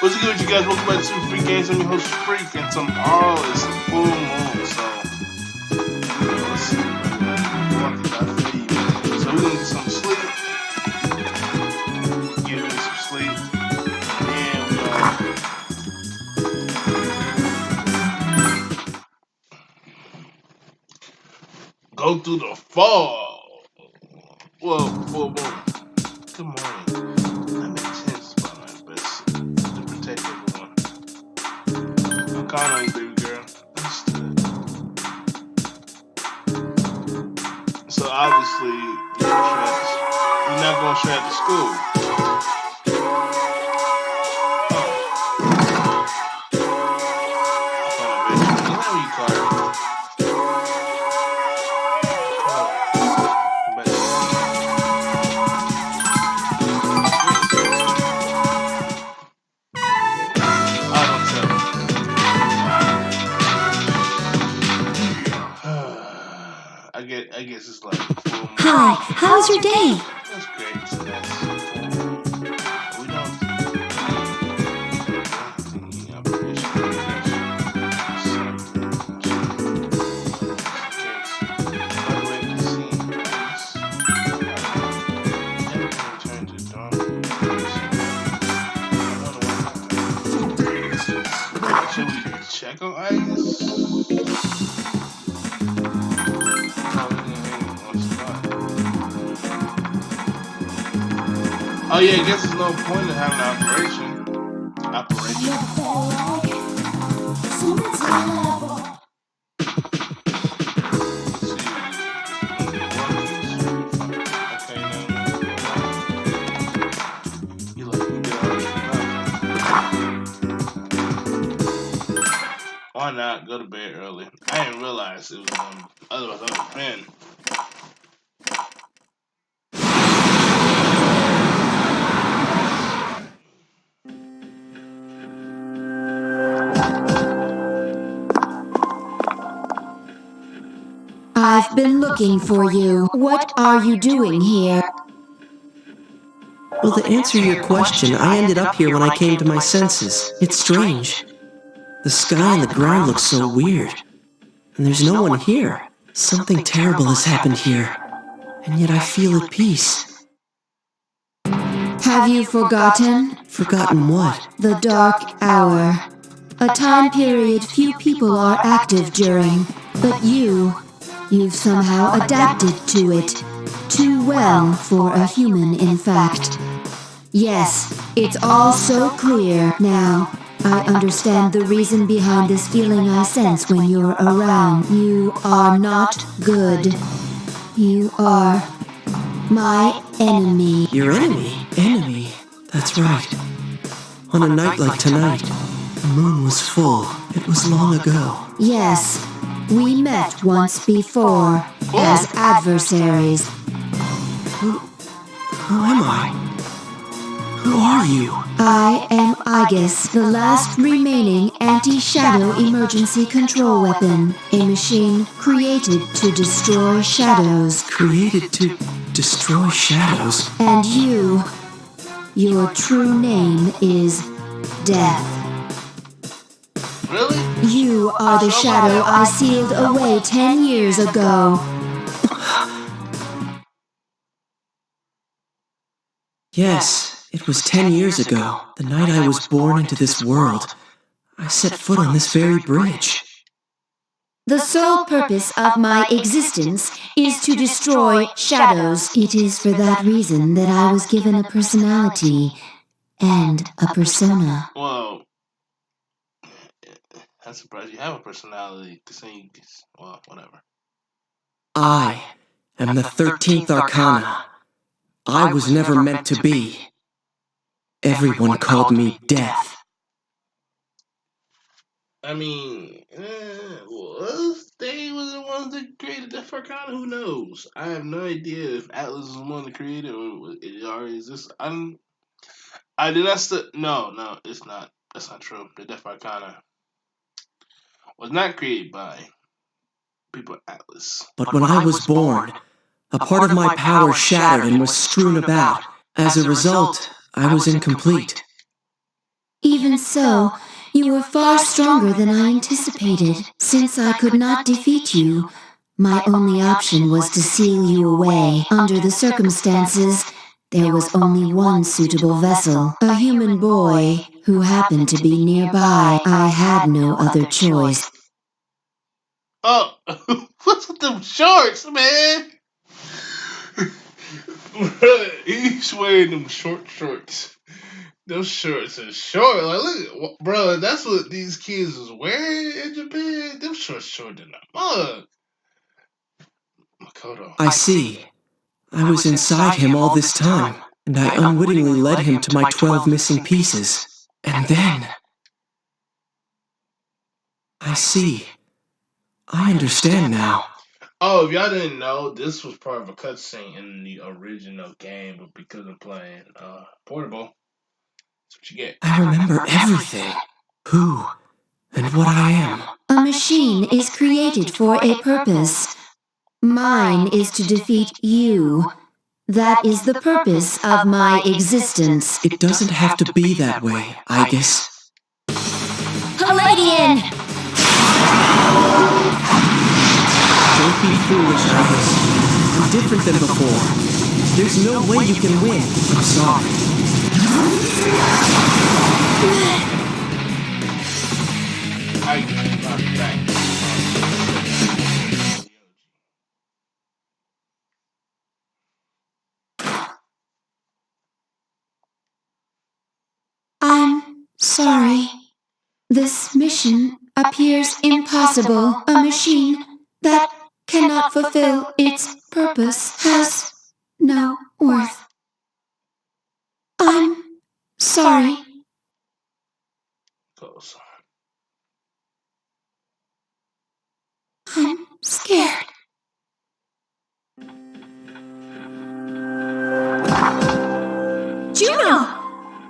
What's good with you guys? Welcome back to Super Freak Games. I'm your host Freak, and tomorrow is full moon, so let's see. So we're gonna get some sleep, get me some sleep, and go through the fall. Well, full moon. Good morning. I'm intense about my best to protect everyone. I'm calling on you, baby girl. Understood. So obviously, you're not going straight to school. I guess it's like full. Hi, how's your day? That's great. So that's we don't should we check on Ice? Oh yeah, I guess there's no point in having an operation. Why not go to bed early? I didn't realize it was going. Otherwise, I would have been. I've been looking for you. What are you doing here? Well, to answer your question, I ended up here when I came to my senses. It's strange. The sky and the ground look so weird. And there's no one here. Something terrible has happened here. And yet I feel at peace. Have you forgotten? Forgotten what? The Dark Hour. A time period few people are active during. But you've somehow adapted to it. Too well for a human, in fact. Yes, it's all so clear now. I understand the reason behind this feeling I sense when you're around. You are not good. You are my enemy. Your enemy? Enemy? That's right. On a night like tonight, the moon was full. It was long ago. Yes, we met once before as adversaries. Who am I? Who are you? I am Aegis, the last remaining anti-shadow emergency control weapon. A machine created to destroy shadows. Created to destroy shadows? And your true name is Death. Really? You are the shadow I sealed away 10 years ago. Yes. It was 10 years ago, the night I was born into this world. I set foot on this very bridge. The sole purpose of my existence is to destroy shadows. It is for that reason that I was given a personality and a persona. Well, I'm surprised you have a personality. Well, whatever. I am the 13th Arcana. I was never meant to be. Everyone called me Death. I mean, they were the ones that created Death Arcana. Who knows? I have no idea if Atlas is the one that created it or it already exists. I did not. No, it's not. That's not true. The Death Arcana was not created by people at Atlas. But when I was born, a part of my power shattered and was strewn about. As a result, I was incomplete. Even so, you were far stronger than I anticipated. Since I could not defeat you, my only option was to seal you away. Under the circumstances, there was only one suitable vessel, a human boy who happened to be nearby. I had no other choice. Oh, what's with them shorts, man? He's wearing them short shorts. Those shorts are short. Like, look, bro, that's what these kids is wearing in Japan. Them shorts shorter than a mug. Makoto. I see. I was inside him all this time, and I unwittingly led him to my 12 missing pieces. And then... I see. I understand now. Oh, if y'all didn't know, this was part of a cutscene in the original game, but because I'm playing portable, that's what you get. I remember everything. Who and what I am. A machine is created for a purpose. Mine is to defeat you. That is the purpose of my existence. It doesn't have to be that way, Aegis. Palladian! Don't be foolish, Aegis. I'm different than before. There's no way you can win. I'm sorry. I'm sorry. This mission appears impossible. A machine that cannot fulfill its purpose has no worth. I'm sorry. I'm scared. Juno!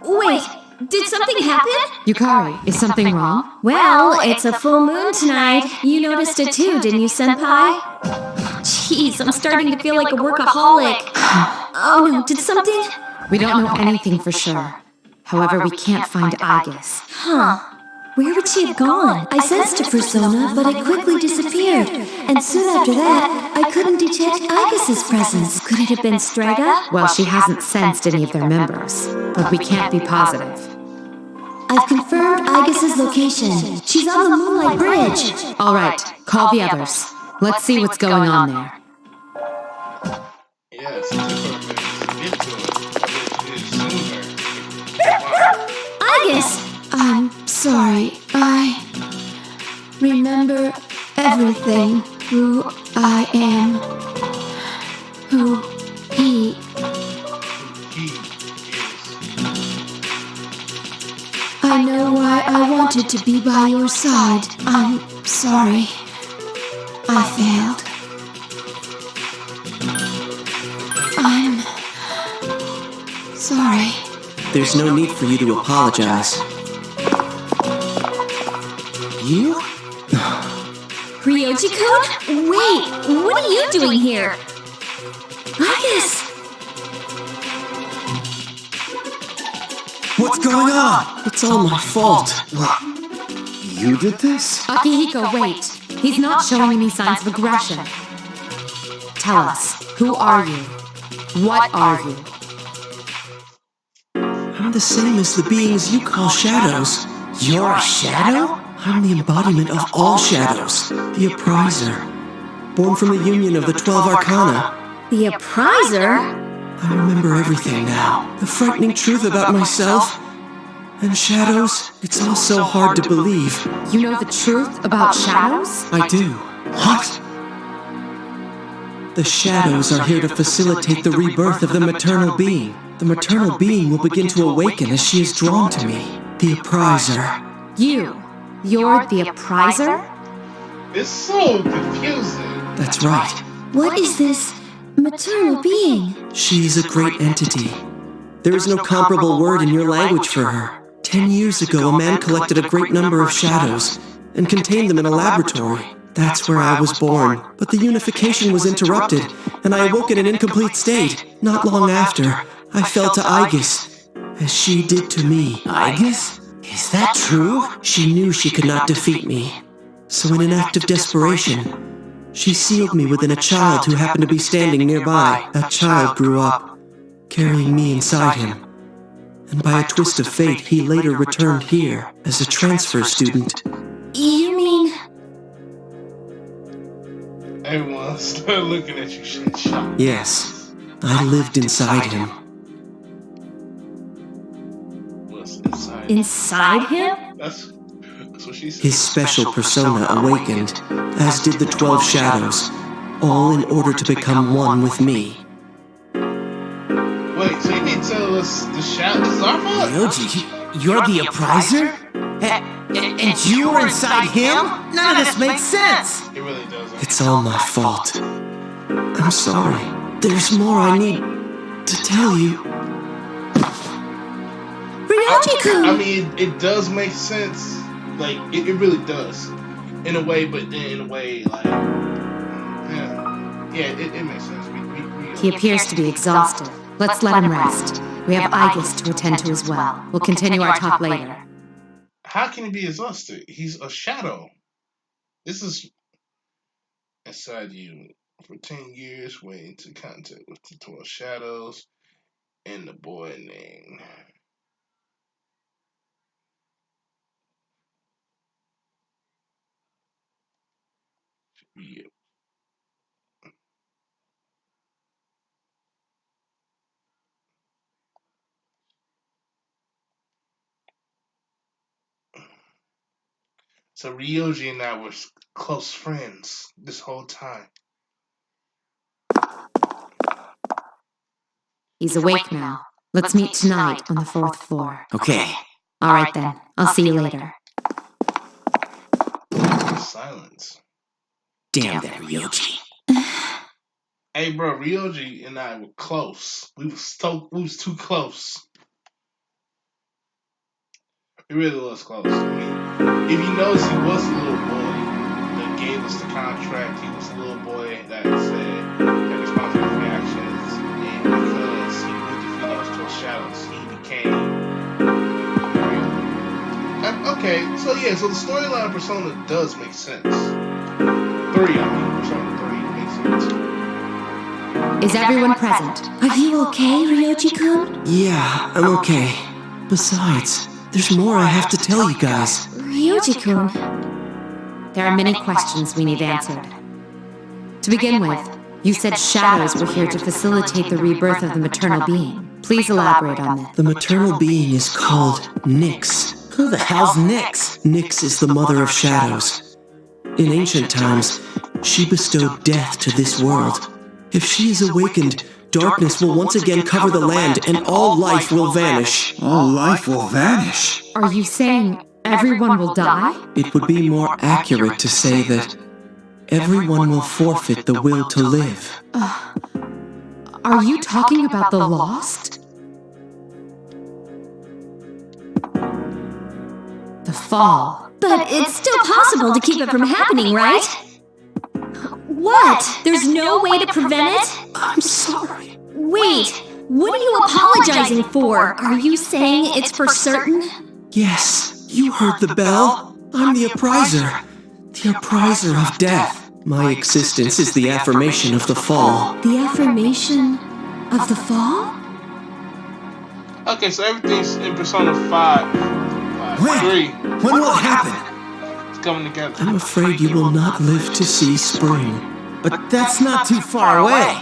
Wait, did something happen? Yukari, is something wrong? Well, it's a full moon tonight. You noticed it too, didn't you, Senpai? Jeez, I'm starting to feel like a workaholic. Oh no, did something? We don't know anything for sure. However, we can't find Aegis. Huh. Where would she have gone? I sensed a persona, but it quickly disappeared. And soon after that, I couldn't detect Aegis' presence. Could it have been Strega? Well, she hasn't sensed any of their members, but we can't be positive. I've confirmed Aegis' location. She's on the Moonlight Bridge. All right, call the others. Let's see what's going on there. Yes, Aegis! I'm sorry. I remember everything. Who I am. Who he. I know why I wanted to be by your side. I'm sorry. I failed. I'm sorry. There's no need for you to apologize. You? Ryoji-kun? Wait, what are you doing here? Aegis! What's going on? It's all my fault. You did this? Akihiko, wait. He's not showing any signs of aggression. Tell us, who are you? What are you? I'm the same as the beings you call shadows. You're a shadow? I'm the embodiment of all shadows. The Appriser. Born from the union of the 12 Arcana. The Appriser? I remember everything now. The frightening truth about myself. And shadows, it's all so hard to believe. You know the truth about shadows? I do. What? The shadows are here to facilitate the rebirth of the maternal being. The maternal being will begin to awaken as she is drawn to me. The Appriser. You're the Appriser? It's so confusing. That's right. What is this maternal being? She is a great entity. There is no comparable word in your language for her. 10 years ago, a man collected a great number of shadows and contained them in a laboratory. That's where I was born. But the unification was interrupted, and I awoke in an incomplete state. Not long after, I fell to Aegis, as she did to me. Aegis? Is that true? She knew she could not defeat me. So in an act of desperation, she sealed me within a child who happened to be standing nearby. That child grew up, carrying me inside him. And by a twist of fate, he later returned here as a transfer student. You mean... Everyone started looking at you shocked. Yes, I lived inside him. What's inside? inside him? That's what she said. His special persona awakened, as did the 12 shadows, all in order to become one with me. Wait, so you mean tell us the shadow is our fault? Ryoji, you're the appraiser? And you were inside him? None of this makes sense. It really doesn't. It's all my fault. I'm sorry. There's more I need to tell you. Ryoji-kun! I mean, it does make sense. Like, it really does. In a way, but in a way, like, yeah, it makes sense. He appears to be exhausted. Let's let him rest. We have Aegis to attend to as well. We'll continue our talk later. How can he be exhausted? He's a shadow. This is inside you for 10 years, waiting to contact with the 12 shadows and the boy named. Yep. So Ryoji and I were close friends this whole time. He's awake now. Let's meet tonight on the 4th floor. Okay. All right then. I'll see you later. Silence. Damn that Ryoji. Hey, bro, Ryoji and I were close. We was too close. It really was close. I mean, if you notice, he was a little boy that gave us the contract. He was a little boy that said that responsible for actions, and because he would defeat us to shadows, he became real. Okay, so yeah, so the storyline of Persona does make sense. 3, Persona 3 makes sense. Is everyone present? Are you okay, Ryoji-kun? Yeah, I'm okay. Besides, there's more I have to tell you guys. Ryoji-kun? There are many questions we need answered. To begin with, you said shadows were here to facilitate the rebirth of the maternal being. Please elaborate on this. The maternal being is called Nyx. Who the hell's Nyx? Nyx is the mother of shadows. In ancient times, she bestowed death to this world. If she is awakened, darkness will once again cover the land and all life will vanish. All life will vanish. Are you saying everyone will die? It would be more accurate to say that everyone will forfeit the will to live. Are you talking about the lost? The fall. But it's still possible to keep it from happening, right? What? There's no way to prevent it? I'm sorry. Wait, what are you apologizing for? Are you saying it's for certain? Yes, you heard the bell. I'm the appraiser. The appraiser of death. My existence is the affirmation of the fall. The affirmation of the fall? Okay, so everything's in Persona 5. When? 3. When will it happen? It's coming together. I'm afraid you will not live to see spring. But that's not too far away.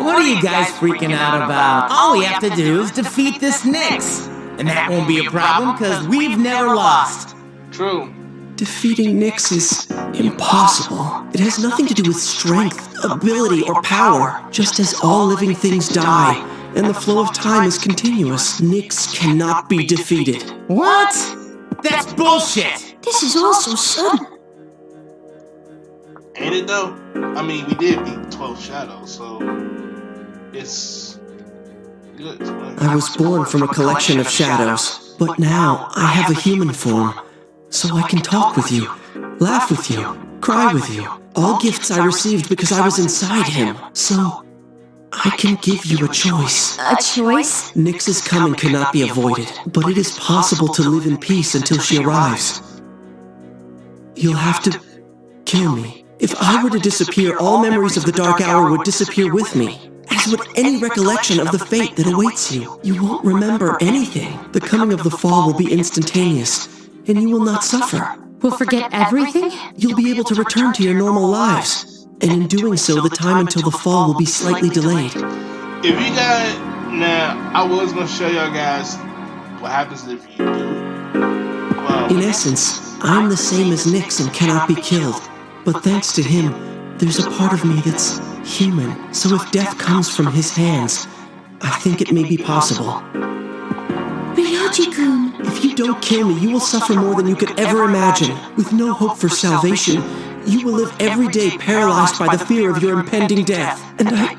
What are you guys freaking out about? All we have to do is defeat this Nyx. And that won't be a problem because we've never lost. True. Defeating Nyx is impossible. It has nothing to do with strength, ability, or power. Just as all living things die, and the flow of time is continuous, Nyx cannot be defeated. What? That's bullshit. This is all so sudden. Ain't it though? I mean, we did beat 12 shadows, so it's good. I was born from a collection of shadows, but now I have a human form, so I can talk with you, laugh with you, cry with you. All gifts I received because I was inside him, so I can give you a choice. A choice? Nyx's coming cannot be avoided, but it is possible to live in peace until she arrives. You'll have to kill me. If I were to disappear, all memories of the Dark Hour would disappear with me, as would any recollection of the fate that awaits you. You won't remember anything. The coming of the fall will be instantaneous, and you will not suffer. We'll forget everything? You'll be able to return to your normal lives, and in doing so, the time until the fall will be slightly delayed. If you guys, now, I was going to show y'all guys what happens if you do. Well, In essence, I'm the same as Nyx and cannot be killed. But thanks to him, there's a part of me that's human. So if death comes from his hands, I think it may be possible. Ryoji-kun! If you don't kill me, you will suffer more than you could ever imagine. With no hope for salvation, you will live every day paralyzed by the fear of your impending death. And I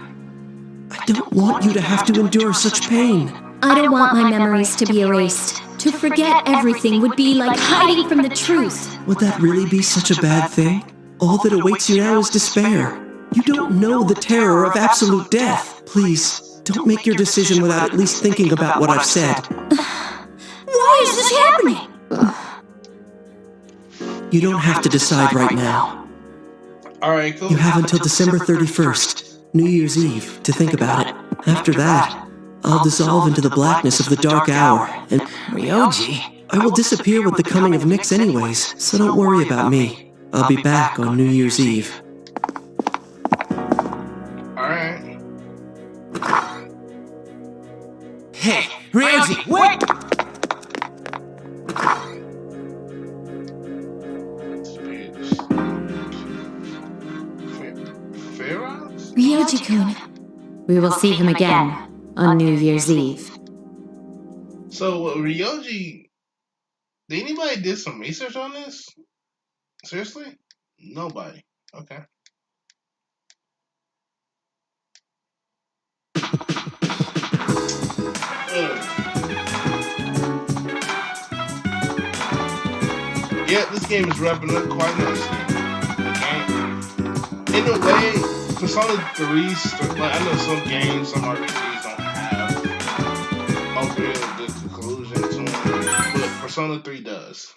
don't want you to have to endure such pain. I don't want my memories to be erased. To forget everything would be like hiding from the truth. Would that really be such a bad thing? All that awaits you now is despair. You don't know the terror of absolute death. Please, don't make your decision without at least thinking about what I've said. Why is this happening? You don't have to decide right now. alright, cool. You have until December 31st, New Year's Eve, to think about it. After that, I'll dissolve into the blackness of the Dark Hour, and Ryoji? I will disappear with the coming of Nyx anyways, so don't worry about me. I'll be back on New Year's Eve. Alright. Hey, Ryoji, wait! Pharaohs? Ryoji-kun. We will see him again on New Year's Eve. So, Ryoji, did anybody did some research on this? Seriously? Nobody. Okay. Yeah, this game is wrapping up quite nicely. And in a way, Persona 3, like I know some games, some RPGs don't have a real good conclusion to them, but Persona 3 does.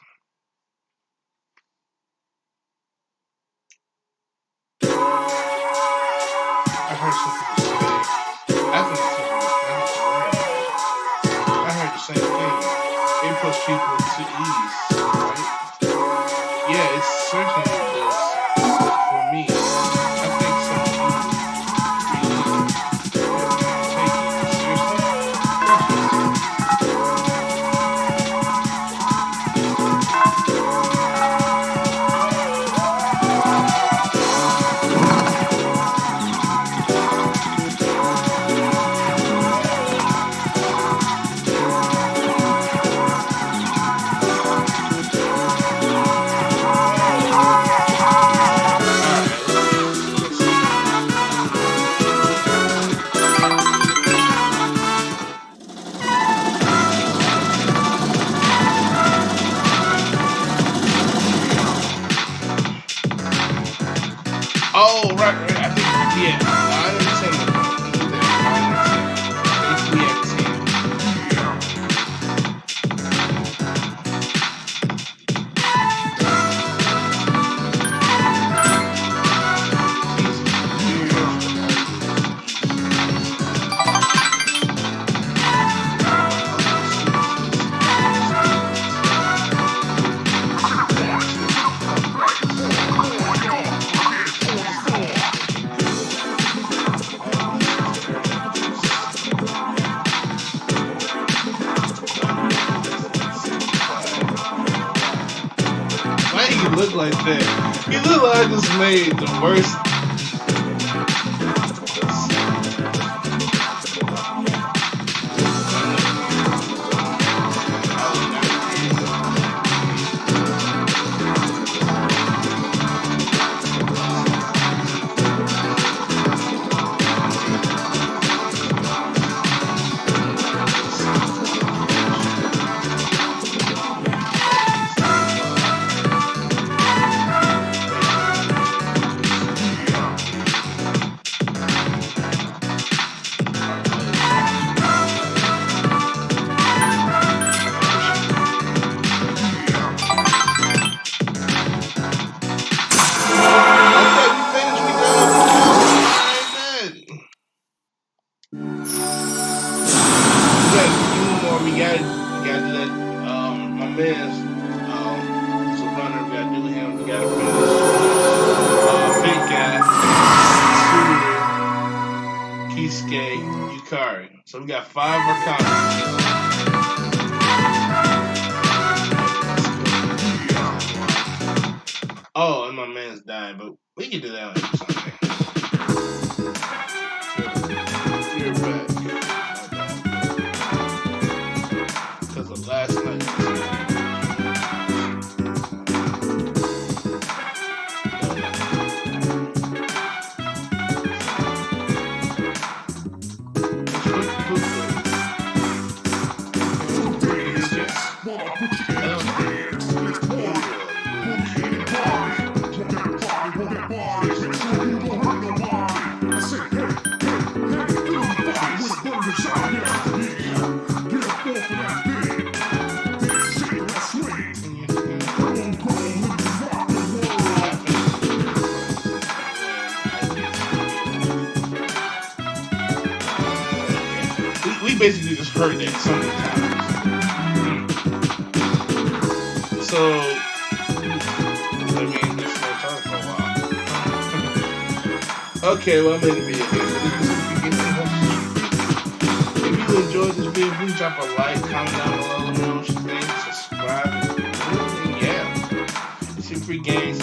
I heard some people say, I think I heard the same thing. It puts people to ease, right? Yeah, it certainly does for me. I think some people really take it seriously. Oh, right. I think, yeah. I understand the point. I understand. Why do you look like that? You look like I just made the worst. We got a few more. We gotta do that. My man's he's a runner. We gotta do him. We gotta finish big guy, Suda, Kisuke, Yukari. So we got 5 more comments. Oh, and my man's dying, but we can do that on Sunday. You're back. Because of last night. We basically just heard that so many times. So, I mean, this is my turn for a while. Okay, well, I'm in the video game. If you enjoyed this video, please drop a like, comment down below, let me know what you think, subscribe, and yeah, it's some free games.